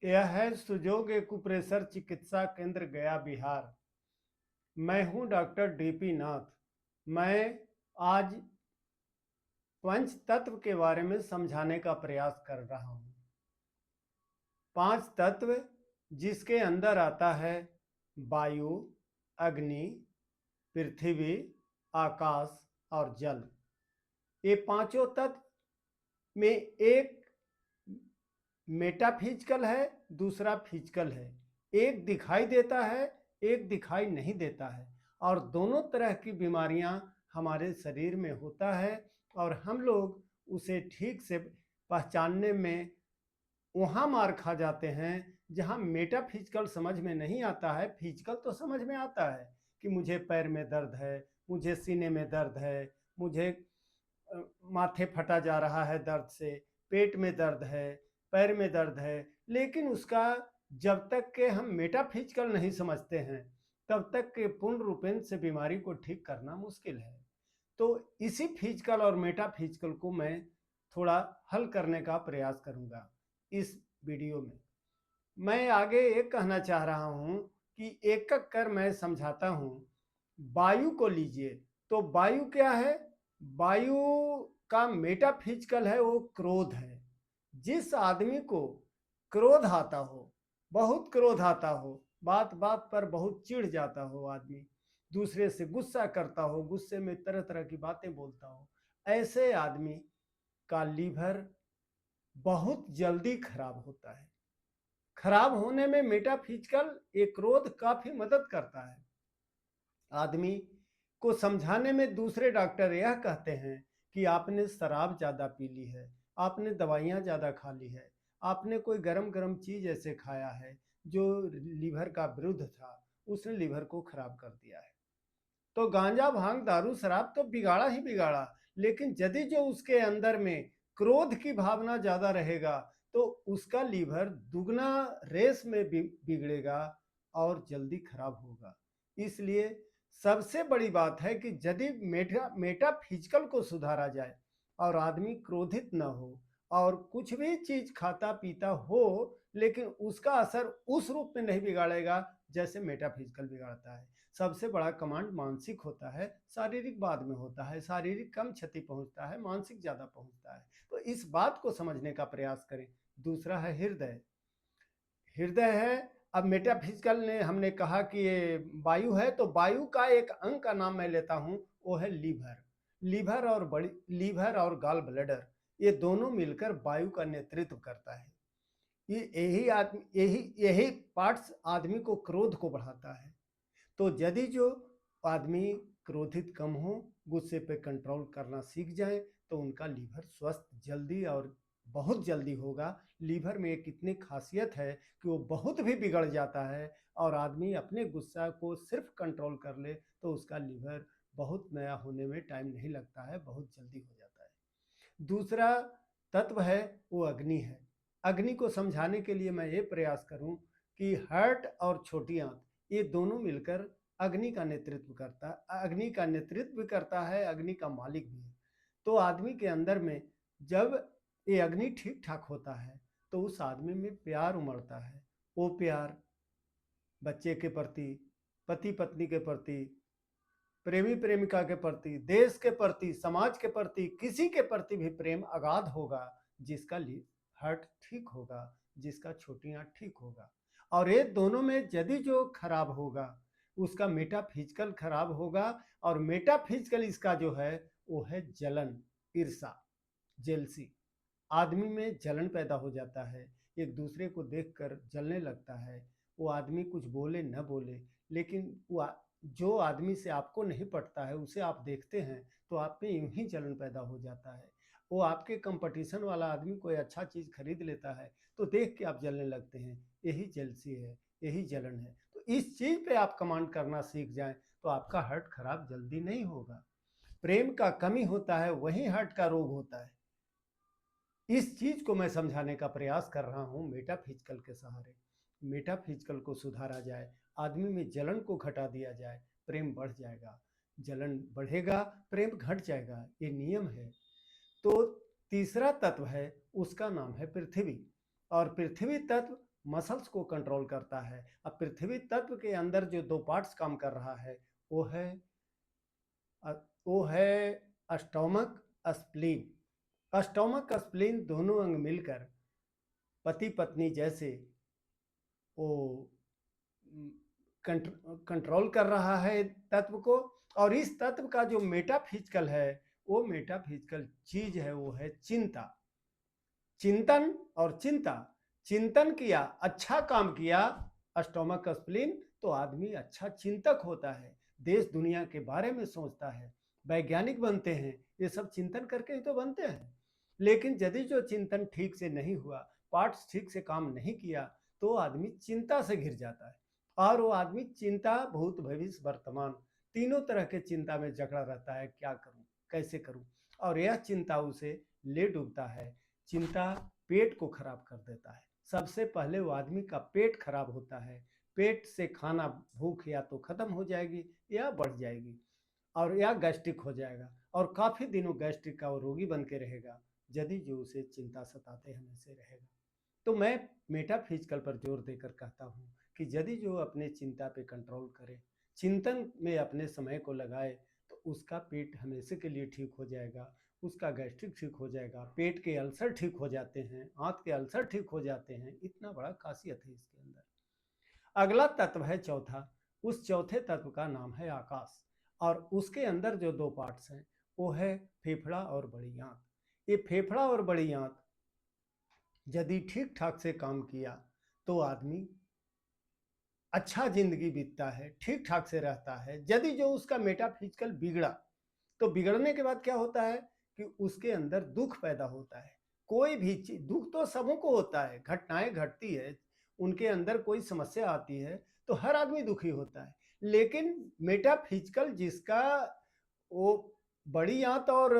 यह है सुजोग एक्यूप्रेशर चिकित्सा केंद्र गया बिहार। मैं हूं डॉक्टर डीपी नाथ। मैं आज पंच तत्व के बारे में समझाने का प्रयास कर रहा हूं। पांच तत्व जिसके अंदर आता है वायु, अग्नि, पृथ्वी, आकाश और जल। ये पांचों तत्व में एक मेटाफिजिकल है, दूसरा फिजिकल है। एक दिखाई देता है, एक दिखाई नहीं देता है। और दोनों तरह की बीमारियां हमारे शरीर में होता है और हम लोग उसे ठीक से पहचानने में वहाँ मार खा जाते हैं जहाँ मेटाफिजिकल समझ में नहीं आता है। फिजिकल तो समझ में आता है कि मुझे पैर में दर्द है, मुझे सीने में दर्द है, मुझे माथे फटा जा रहा है दर्द से, पेट में दर्द है, पैर में दर्द है। लेकिन उसका जब तक के हम मेटाफिजिकल नहीं समझते हैं तब तक के पूर्ण रूपेण से बीमारी को ठीक करना मुश्किल है। तो इसी फिजिकल और मेटाफिजिकल को मैं थोड़ा हल करने का प्रयास करूंगा इस वीडियो में। मैं आगे ये कहना चाह रहा हूं कि एक एक कर मैं समझाता हूं। वायु को लीजिए तो वायु क्या है? वायु का मेटाफिजिकल है वो क्रोध है। जिस आदमी को क्रोध आता हो, बहुत क्रोध आता हो, बात बात पर बहुत चिढ़ जाता हो, आदमी दूसरे से गुस्सा करता हो, गुस्से में तरह तरह की बातें बोलता हो, ऐसे आदमी का लीवर बहुत जल्दी खराब होता है। खराब होने में मेटाफिजिकल एक क्रोध काफी मदद करता है। आदमी को समझाने में दूसरे डॉक्टर यह कहते हैं कि आपने शराब ज़्यादा पी ली है, आपने दवाइयाँ ज़्यादा खा ली है, आपने कोई गरम गरम चीज़ ऐसे खाया है जो लीवर का विरुद्ध था, उसने लीवर को खराब कर दिया है। तो गांजा, भांग, दारू, शराब तो बिगाड़ा ही बिगाड़ा, लेकिन यदि जो उसके अंदर में क्रोध की भावना ज़्यादा रहेगा तो उसका लीवर दुगना रेस में बिगड़ेगा और जल्दी खराब होगा। इसलिए सबसे बड़ी बात है कि यदि मेटाफिजिकल को सुधारा जाए और आदमी क्रोधित न हो और कुछ भी चीज खाता पीता हो लेकिन उसका असर उस रूप में नहीं बिगाड़ेगा जैसे मेटाफिजिकल बिगाड़ता है। सबसे बड़ा कमांड मानसिक होता है, शारीरिक बाद में होता है। शारीरिक कम क्षति पहुंचता है, मानसिक ज्यादा पहुंचता है। तो इस बात को समझने का प्रयास करें। दूसरा है हृदय। हृदय है, अब मेटाफिजिकल ने हमने कहा कि ये वायु है, तो वायु का एक अंग का नाम मैं लेता हूं, वो है लीवर। लीवर और गॉल ब्लैडर, ये दोनों मिलकर वायु का नेतृत्व करता है। ये यही पार्ट्स आदमी को क्रोध को बढ़ाता है। तो यदि जो आदमी क्रोधित कम हो, गुस्से पे कंट्रोल करना सीख जाए तो उनका लीवर स्वस्थ जल्दी और बहुत जल्दी होगा। लीवर में एक इतनी खासियत है कि वो बहुत भी बिगड़ जाता है और आदमी अपने गुस्सा को सिर्फ कंट्रोल कर ले तो उसका लीवर बहुत नया होने में टाइम नहीं लगता है, बहुत जल्दी हो जाता है। दूसरा तत्व है वो अग्नि है। अग्नि को समझाने के लिए मैं ये प्रयास करूं कि हार्ट और छोटी आंत ये दोनों मिलकर अग्नि का नेतृत्व करता है। अग्नि का नेतृत्व भी करता है, अग्नि का मालिक भी है। तो आदमी के अंदर में जब ये अग्नि ठीक ठाक होता है तो उस आदमी में प्यार उमड़ता है। वो प्यार बच्चे के प्रति, पति पत्नी के प्रति, प्रेमी प्रेमिका के प्रति, देश के प्रति, समाज के प्रति, किसी के प्रति भी प्रेम अगाध होगा जिसका हार्ट ठीक होगा, जिसका छोटी आंत ठीक होगा। और ये दोनों में यदि जो खराब होगा उसका मेटाफिजिकल खराब होगा। और मेटाफिजिकल इसका जो है वो है जलन, ईर्षा, जेलसी। आदमी में जलन पैदा हो जाता है, एक दूसरे को देखकर जलने लगता है। वो आदमी कुछ बोले न बोले, लेकिन जो आदमी से आपको नहीं पटता है उसे आप देखते हैं तो आप में यूं ही जलन पैदा हो जाता है। वो आपके कंपटीशन वाला आदमी कोई अच्छा चीज खरीद लेता है तो देख के आप जलने लगते हैं। यही जेलसी है, यही जलन है। तो इस चीज पे आप कमांड करना सीख जाएं तो आपका हार्ट खराब जल्दी नहीं होगा। प्रेम का कमी होता है, वही हार्ट का रोग होता है। इस चीज को मैं समझाने का प्रयास कर रहा हूं मेटाफिजिकल के सहारे। मेटाफिजिकल को सुधारा जाए, आदमी में जलन को घटा दिया जाए, प्रेम बढ़ जाएगा। जलन बढ़ेगा, प्रेम घट जाएगा, ये नियम है। तो तीसरा तत्व है, उसका नाम है पृथ्वी। और पृथ्वी तत्व मसल्स को कंट्रोल करता है। अब पृथ्वी तत्व के अंदर जो 2 पार्ट्स काम कर रहा है वो है वो है स्टोमक, स्प्लीन। स्टोमक, स्प्लीन दोनों अंग मिलकर पति पत्नी जैसे वो कंट्रोल कर रहा है तत्व को। और इस तत्व का जो मेटाफिजिकल है, वो मेटाफिजिकल चीज है, वो है चिंता, चिंतन और चिंता। चिंतन किया, अच्छा काम किया स्टोमक स्प्लीन, तो आदमी अच्छा चिंतक होता है, देश दुनिया के बारे में सोचता है, वैज्ञानिक बनते हैं, ये सब चिंतन करके ही तो बनते हैं। लेकिन यदि जो चिंतन ठीक से नहीं हुआ, पार्ट्स ठीक से काम नहीं किया, तो आदमी चिंता से घिर जाता है। और वो आदमी चिंता, भूत भविष्य वर्तमान तीनों तरह के चिंता में जकड़ा रहता है, क्या करूं, कैसे करूं, और यह चिंता उसे ले डूबता है। चिंता पेट को खराब कर देता है। सबसे पहले वो आदमी का पेट खराब होता है। पेट से खाना, भूख या तो खत्म हो जाएगी या बढ़ जाएगी, और या गैस्ट्रिक हो जाएगा, और काफी दिनों गैस्ट्रिक का वो रोगी बन के रहेगा यदि जो उसे चिंता सताते हमेशा रहेगा। तो मैं मेटाफिजिकल पर जोर देकर कहता हूँ कि यदि जो अपने चिंता पे कंट्रोल करे, चिंतन में अपने समय को लगाए, तो उसका पेट हमेशा के लिए ठीक हो जाएगा, उसका गैस्ट्रिक ठीक हो जाएगा, पेट के अल्सर ठीक हो जाते हैं, आंत के अल्सर ठीक हो जाते हैं। इतना बड़ा खासियत है इसके अंदर। अगला तत्व है चौथा। उस चौथे तत्व का नाम है आकाश, और उसके अंदर जो 2 पार्ट्स हैं वो है फेफड़ा और बड़ी आंत। ये फेफड़ा और बड़ी आंत यदि ठीक ठाक से काम किया तो आदमी अच्छा जिंदगी बीतता है, ठीक ठाक से रहता है। यदि जो उसका मेटाफिजिकल बिगड़ा, तो बिगड़ने के बाद क्या होता है कि उसके अंदर दुख पैदा होता है। कोई भी चीज, दुख तो सबों को होता है, घटनाएं घटती है, उनके अंदर कोई समस्या आती है तो हर आदमी दुखी होता है। लेकिन मेटाफिजिकल जिसका वो बड़ी आंत और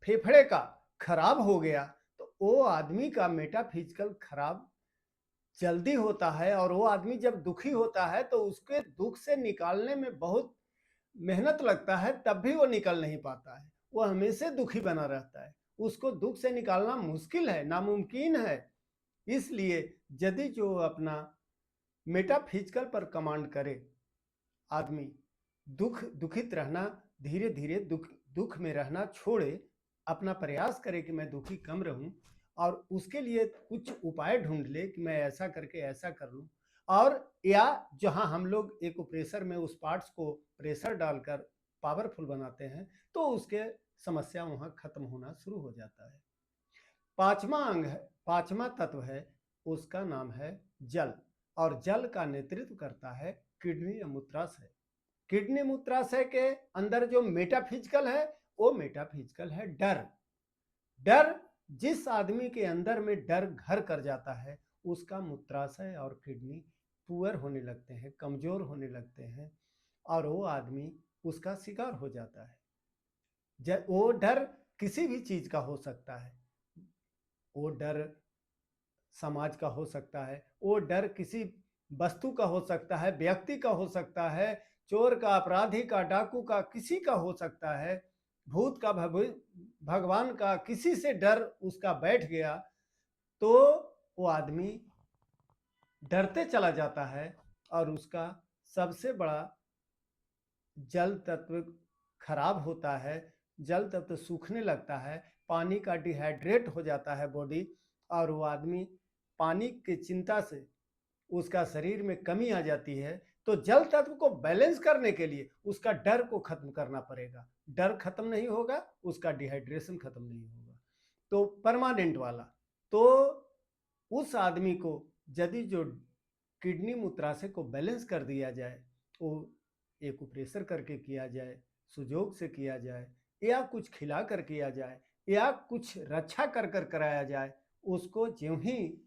फेफड़े का खराब हो गया, तो वो आदमी का मेटाफिजिकल खराब जल्दी होता है। और वो आदमी जब दुखी होता है तो उसके दुख से निकालने में बहुत मेहनत लगता है, तब भी वो निकल नहीं पाता है, वो हमेशा दुखी बना रहता है। उसको दुख से निकालना मुश्किल है, नामुमकिन है। इसलिए यदि जो अपना मेटाफिजिकल पर कमांड करे आदमी, दुखित रहना, धीरे धीरे दुख में रहना छोड़े, अपना प्रयास करे कि मैं दुखी कम रहूं, और उसके लिए कुछ उपाय ढूंढ ले कि मैं ऐसा करके ऐसा कर लूं। और या जहां हम लोग एक प्रेशर में उस पार्ट्स को प्रेशर डालकर पावरफुल बनाते हैं, तो उसके समस्या वहां खत्म होना शुरू हो जाता है। पांचवा अंग है, पांचवा तत्व है, उसका नाम है जल। और जल का नेतृत्व करता है किडनी या मूत्राशय। किडनी मूत्राशय के अंदर जो मेटाफिजिकल है, वो मेटाफिजिकल है डर। डर, जिस आदमी के अंदर में डर घर कर जाता है, उसका मूत्राशय और किडनी पुअर होने लगते हैं, कमजोर होने लगते हैं, और वो आदमी उसका शिकार हो जाता है। वो डर किसी भी चीज का हो सकता है, वो डर समाज का हो सकता है, वो डर किसी वस्तु का हो सकता है, व्यक्ति का हो सकता है, चोर का, अपराधी का, डाकू का, किसी का हो सकता है, भूत का, भगवान का, किसी से डर उसका बैठ गया, तो वो आदमी डरते चला जाता है, और उसका सबसे बड़ा जल तत्व खराब होता है, जल तत्व सूखने लगता है, पानी का डिहाइड्रेट हो जाता है बॉडी, और वो आदमी पानी की चिंता से उसका शरीर में कमी आ जाती है। तो जल तत्व को बैलेंस करने के लिए उसका डर को खत्म करना पड़ेगा। डर खत्म नहीं होगा, उसका डिहाइड्रेशन खत्म नहीं होगा, तो परमानेंट वाला। तो उस आदमी को यदि जो किडनी मूत्राशय को बैलेंस कर दिया जाए, वो एक प्रेशर करके किया जाए, सुजोग से किया जाए, या कुछ खिला कर किया जाए, या कुछ रक्षा कर कर कराया जाए, उसको ज्यों ही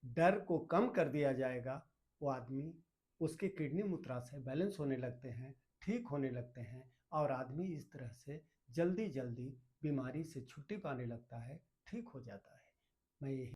डर को कम कर दिया जाएगा, वो आदमी, उसके किडनी मूत्राशय बैलेंस होने लगते हैं, ठीक होने लगते हैं, और आदमी इस तरह से जल्दी जल्दी बीमारी से छुट्टी पाने लगता है, ठीक हो जाता है। मैं यही